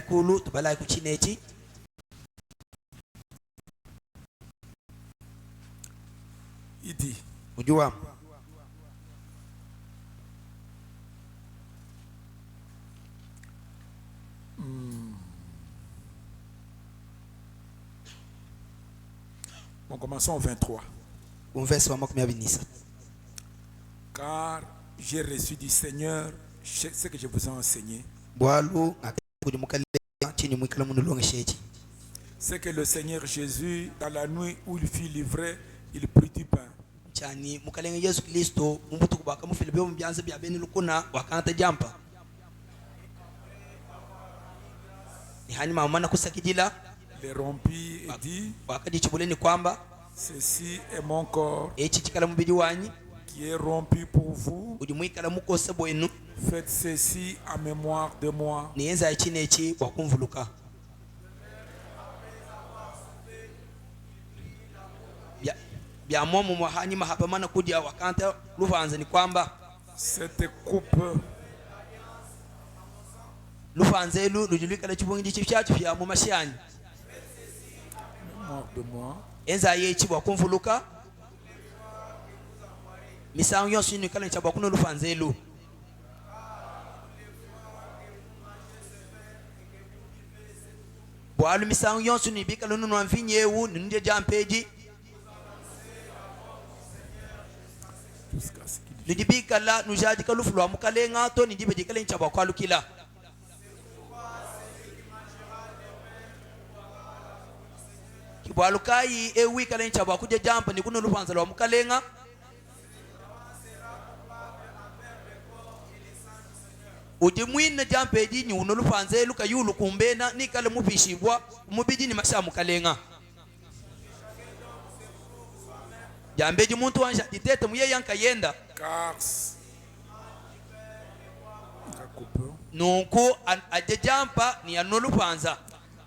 kulu tubalai kuchinechi. Il dit, Ujua bon, commençons au 23. verse wa 29. Car j'ai reçu du Seigneur ce que je vous ai enseigné. Bwalu akujimukale chini mwikala munulonga shechi. C'est que le Seigneur Jésus, dans la nuit où il fut livré, il prit du pain. Chani mukalenga Yesu Kristo mumbutu kubaka mufilibe mubyanze bya beni lukuna wakanta jampa. Ni hanyuma mana kusakijila Les rompit et dit, wakati chibuleni kwamba ceci est mon corps echi chikala mubidi wanyi qui est rompu pour vous. ujimwikala mukose bwenu Faites ceci en mémoire de moi. niyenza chinechi wakumvuluka. Bya momu hanyuma hapamana kudya wakanta luvanza ni kwamba Cette coupe luvanza elu lujulika chibungi chichachu vya mu mashanyi mémoire de moi. enza yechi wakumvuluka misango yonse ni kala chabwa kuno luvanza elu. Bwalu misango yonse ni bikala nunu amvinyewu nunje jampeji Jusqu'à ce qu'il nidibikala nujaji kalufulwa mukalenga to nidibe dikala chabwa kwalukila. Kibwalukai ewi kala chabwa kuja jampa ni kuno luvanza lwa mukalenga. Ujimwina jampeji ni uno luvanza luka yulu kumbena ni kala mubishibwa mubiji ni masha mukalenga. Jambeji muntu wanja ditete muye yanka yenda car la coupe, nuku ajejampa ni anolu panza.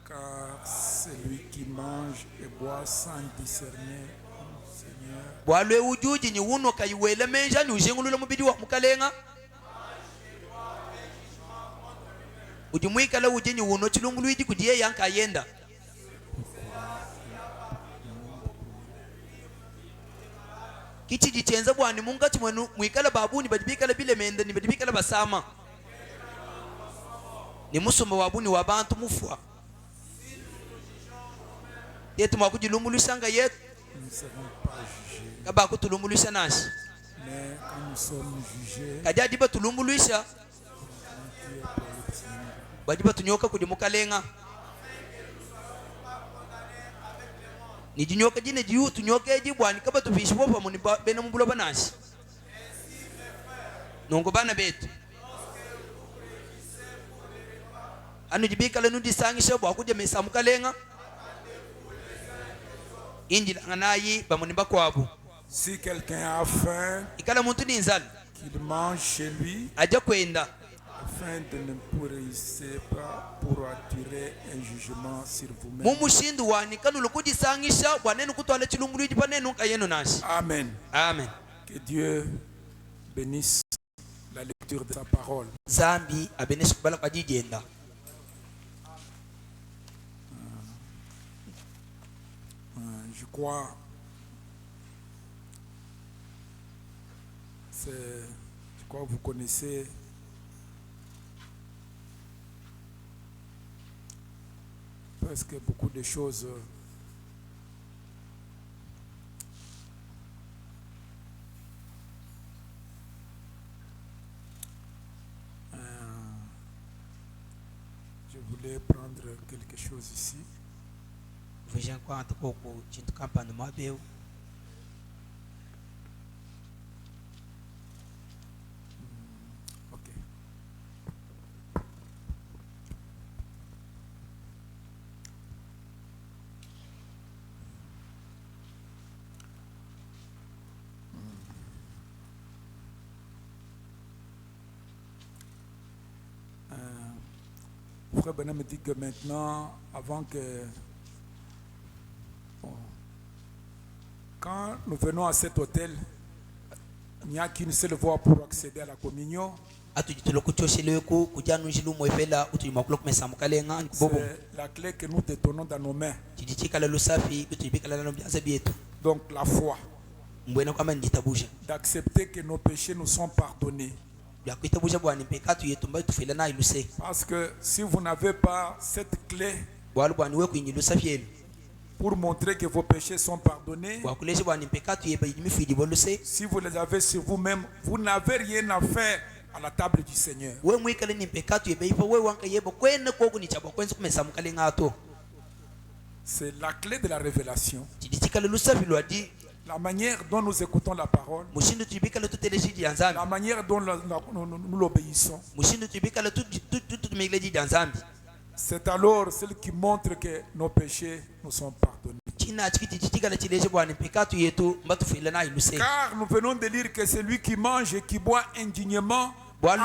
car celui qui mange et boit sans discerner Seigneur Bwalwe ujuji ni uno kayiwele menja ni ujingulula mubidi wa mukalenga. Ujimwikala uji ni uno chilunguluidi kudiye yanka yenda. Kichi jichenza bwani munga chimwenu mwikala babuni badibikala bile mende ni badibikala basama. Ni musumba wabuni wabantu mufwa. Yetu mwakujilumulisha nga yetu. nous ne serons pas jugés, Kaba kutulumulisha nashi. mais quand nous sommes jugés, Kajadiba tulumulisha. Badiba tunyoka kudimukalenga. Ni jinyoka jine jiu tunyoka ejibwani kaba tufishibwa pa muni bena mbulo banashi. Nongo bana betu. Anu jibikala nudi sangisha bwa kuja mesa mukalenga. Injila nganayi bamuni bakwabu. si quelqu'un a faim, Ikala muntu ni nzali qu'il mange chez lui, aja kwenda afin de ne pourrissez pas pour attirer un jugement sur vous-même. mumushindu wani kanulu kujisangisha bwanenu kutwala chilunguluji panenu kayenu nashi. Amen. Amen. Que Dieu bénisse la lecture de sa parole. Zambi abeneshi kubala kwa jijenda. Je crois que vous connaissez presque beaucoup de choses je voulais prendre quelque chose ici. Veja quanto pouco tinto campano mabeu. Ok. Frère Benin me dit que maintenant, avant que... Bon, quand nous venons à cet hôtel, il n'y a qu'une seule voie pour accéder à la communion. C'est la clé que nous détenons dans nos mains. Donc la foi. D'accepter que nos péchés nous sont pardonnés. Parce que si vous n'avez pas cette clé pour montrer que vos péchés sont pardonnés, si vous les avez sur vous-même, vous n'avez rien à faire à la table du Seigneur. C'est la clé de la révélation. La manière dont nous écoutons la parole, la manière dont nous l'obéissons, c'est alors celle qui montre que nos péchés nous sont pardonnés. Car nous venons de lire que celui qui mange et qui boit indignement boit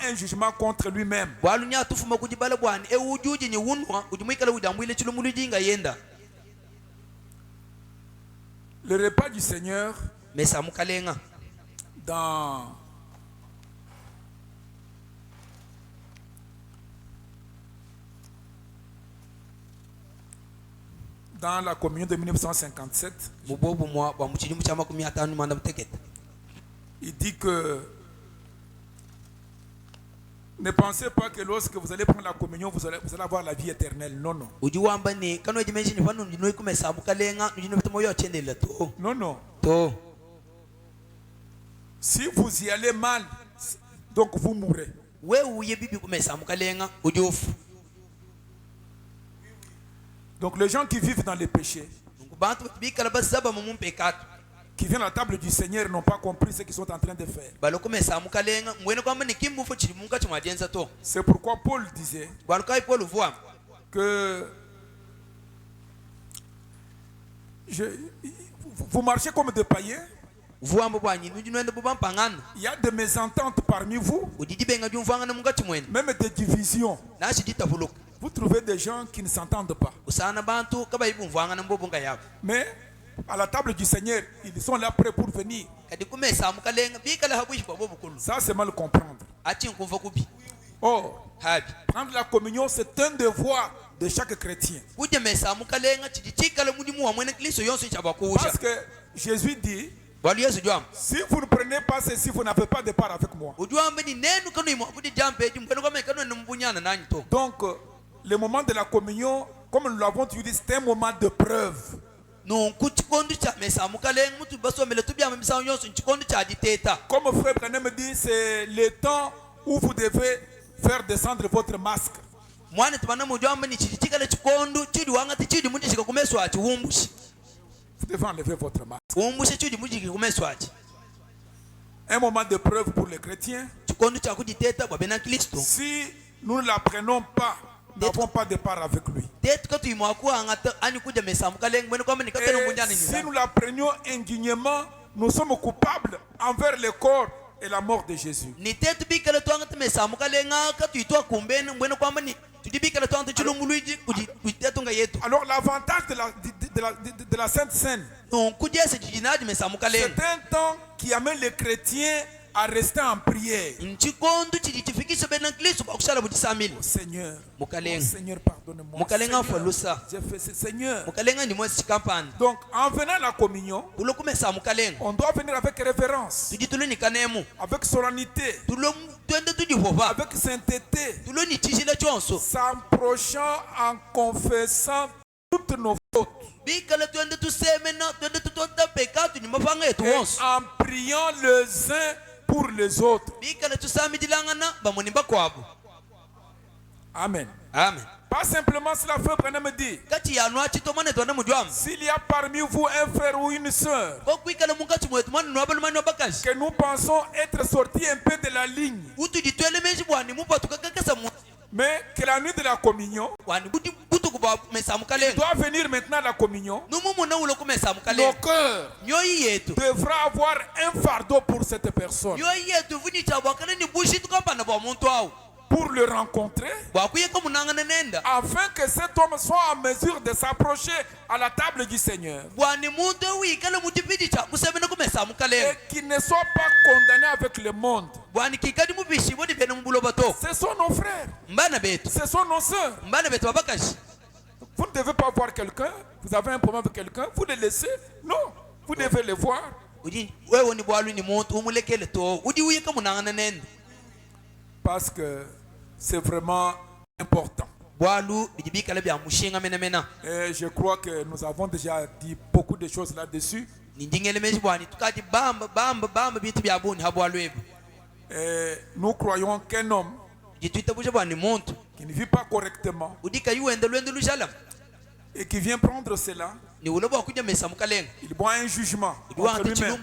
un jugement contre lui-même. Le repas du Seigneur, dans la communion de 1957, il dit que ne pensez pas que lorsque vous allez prendre la communion, vous allez avoir la vie éternelle. Non, non. Non, non. Si vous y allez mal, donc vous mourrez. Donc les gens qui vivent dans les péchés, qui viennent à la table du Seigneur, n'ont pas compris ce qu'ils sont en train de faire. C'est pourquoi Paul disait que vous marchez comme des païens. Il y a des mésententes parmi vous, même des divisions. Vous trouvez des gens qui ne s'entendent pas. Mais à la table du Seigneur, ils sont là prêts pour venir. Ça, c'est mal comprendre. Oh, prendre la communion, c'est un devoir de chaque chrétien. Parce que Jésus dit, si vous ne prenez pas ceci, vous n'avez pas de part avec moi. Donc, le moment de la communion, comme nous l'avons dit, c'est un moment de preuve. Comme frère Branham me dit, c'est le temps où vous devez faire descendre votre masque. Vous devez enlever votre masque. Un moment de preuve pour les chrétiens. Si nous ne la prenons pas, nous n'avons pas de part avec lui. Et si nous la prenions indignement, nous sommes coupables envers le corps et la mort de Jésus. Alors l'avantage de la Sainte Seine, c'est un temps qui amène les chrétiens à rester en prière. Seigneur, Seigneur, pardonne-moi. J'ai fait ce Seigneur. Donc, en venant à la communion, on doit venir avec révérence, avec solennité, avec sainteté, s'approchant en confessant toutes nos fautes. Et en priant les uns pour les autres. Amen. Amen. Pas simplement cela, frère Branham me dit. S'il y a parmi vous un frère ou une sœur que nous pensons être sortis un peu de la ligne, mais que la nuit de la communion, il doit venir maintenant à la communion, nos cœurs devra avoir un fardeau pour cette personne, pour le rencontrer, afin que cet homme soit en mesure de s'approcher à la table du Seigneur. Et qu'il ne soit pas condamné avec le monde. Ce sont nos frères. Ce sont nos sœurs. Vous ne devez pas voir quelqu'un, vous avez un problème avec quelqu'un, vous le laissez. Non, vous devez le voir. Parce que c'est vraiment important. Et je crois que nous avons déjà dit beaucoup de choses là-dessus. Et nous croyons qu'un homme qui ne vit pas correctement et qui vient prendre cela, il voit un jugement contre lui-même.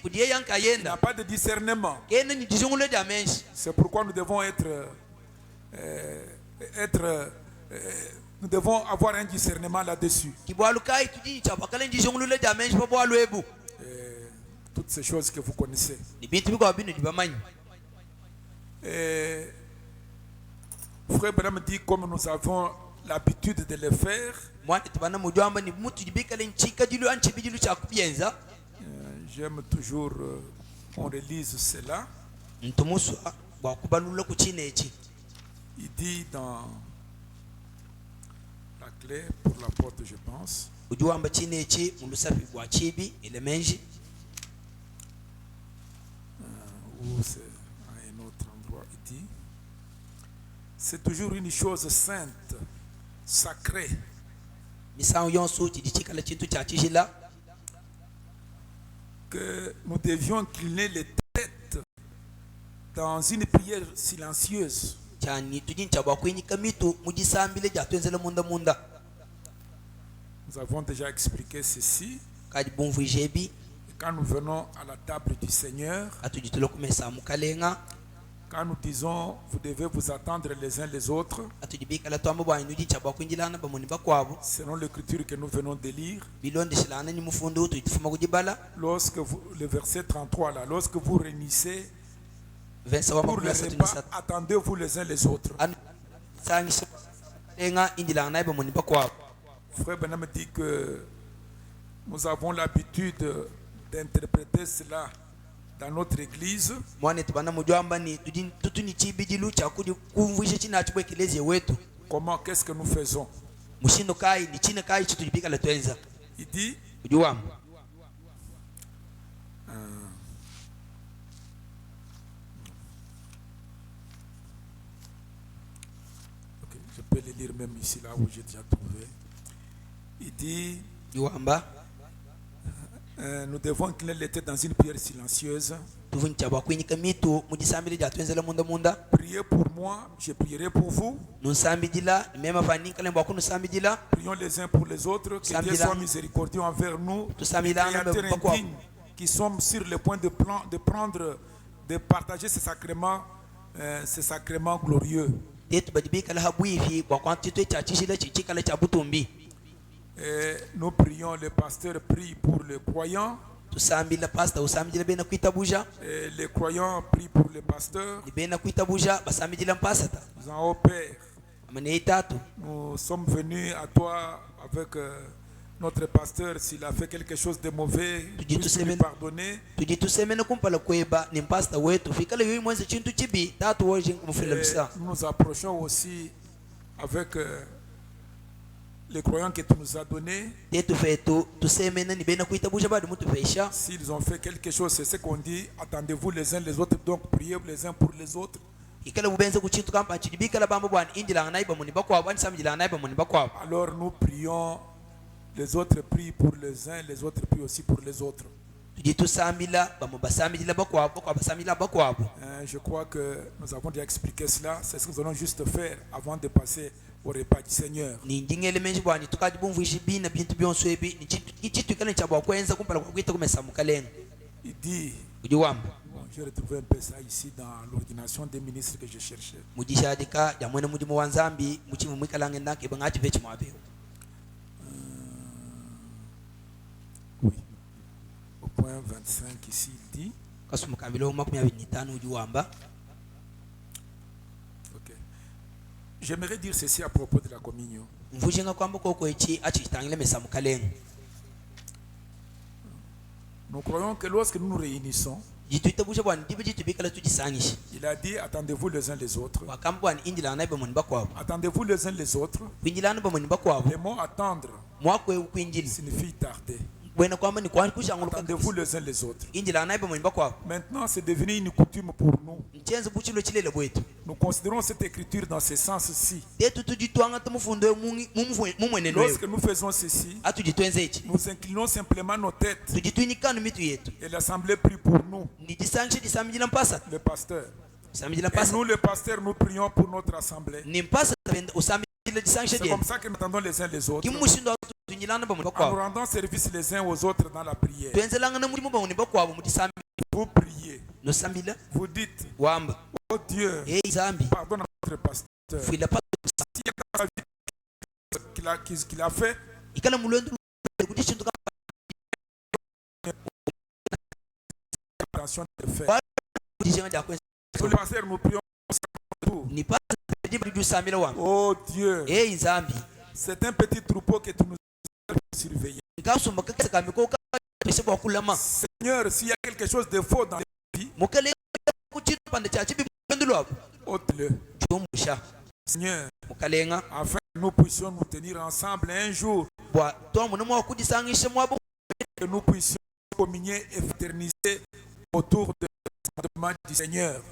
Il n'a pas de discernement. C'est pourquoi nous devons nous devons avoir un discernement là-dessus. Toutes ces choses que vous connaissez. Frère Branham dit comme nous avons l'habitude de le faire. J'aime toujours qu'on relise cela. Il dit dans la clé pour la porte, je pense. Où c'est à un autre endroit, il dit c'est toujours une chose sainte, sacrée, que nous devions incliner les têtes dans une prière silencieuse. Nous avons déjà expliqué ceci. Quand nous venons à la table du Seigneur, quand nous disons vous devez vous attendre les uns les autres, selon l'écriture que nous venons de lire, lorsque le verset 33 là, lorsque vous réunissez pour le repas, attendez-vous les uns les autres. Frère Branham dit que nous avons l'habitude d'interpréter cela dans notre église. Comment, qu'est-ce que nous faisons? Il dit je peux le lire même ici là où j'ai déjà trouvé. Il dit nous devons incliner les têtes dans une prière silencieuse. Priez pour moi, je prierai pour vous. Prions les uns pour les autres. Que Dieu soit miséricordieux envers nous, qui sommes sur le point de partager ces sacrements glorieux. Et nous prions, le pasteur prie pour les croyants. Et les croyants prient pour le pasteur. Nous en haut, Père, nous sommes venus à toi avec notre pasteur. S'il a fait quelque chose de mauvais, puisse lui pardonner. Et nous nous approchons aussi avec les croyants que tu nous as donnés. S'ils ont fait quelque chose, c'est ce qu'on dit, attendez-vous les uns les autres, donc priez les uns pour les autres. Alors nous prions, les autres prient pour les uns, les autres prient aussi pour les autres. Je crois que nous avons déjà expliqué cela. C'est ce que nous allons juste faire avant de passer au repas du Seigneur. Il dit, bon, j'ai retrouvé un peu ça ici dans l'ordination des ministres que je cherchais. Oui. Au point 25 ici, il dit. Ok. J'aimerais dire ceci à propos de la communion. Nous croyons que lorsque nous nous réunissons, il a dit attendez-vous les uns les autres. Attendez-vous les uns les autres. Le mot attendre signifie tarder. Attendez-vous les uns les autres. Maintenant, c'est devenu une coutume pour nous. Nous considérons cette écriture dans ce sens-ci. Lorsque nous faisons ceci, nous inclinons simplement nos têtes. Et l'assemblée prie pour nous. Le pasteur. Et nous, le pasteur, nous prions pour notre assemblée. C'est comme ça que nous attendons les uns les autres. En nous rendant service les uns aux autres dans la prière. Vous priez. Vous dites, oh Dieu, pardonne à notre pasteur. Qu'il a fait. Attention de faire. Le pasteur, nous prions. Oh Dieu, c'est un petit troupeau que tu nous as surveillé. Seigneur, s'il y a quelque chose de faux dans la vie, ôte-le. Seigneur, afin que nous puissions nous tenir ensemble un jour, que nous puissions communier et fraterniser autour de l'enseignement du Seigneur.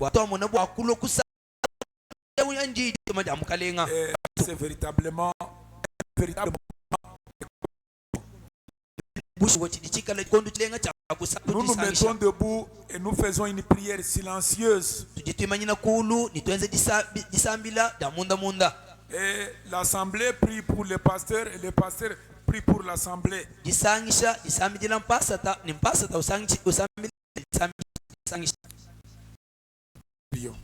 C'est véritablement un véritable nous nous mettons debout et nous faisons une prière silencieuse. Et l'assemblée prie pour le pasteur et le pasteur prie pour l'assemblée. Prions.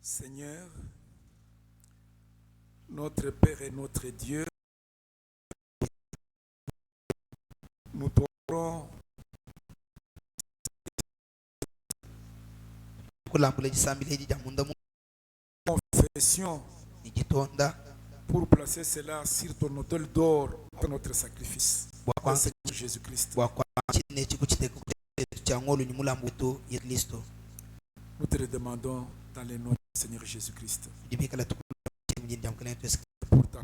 Seigneur, notre Père et notre Dieu, nous t'offrons confession pour placer cela sur ton autel d'or pour notre sacrifice. Seigneur Jésus-Christ. Nous te le demandons dans le nom du Seigneur Jésus-Christ. Pour ta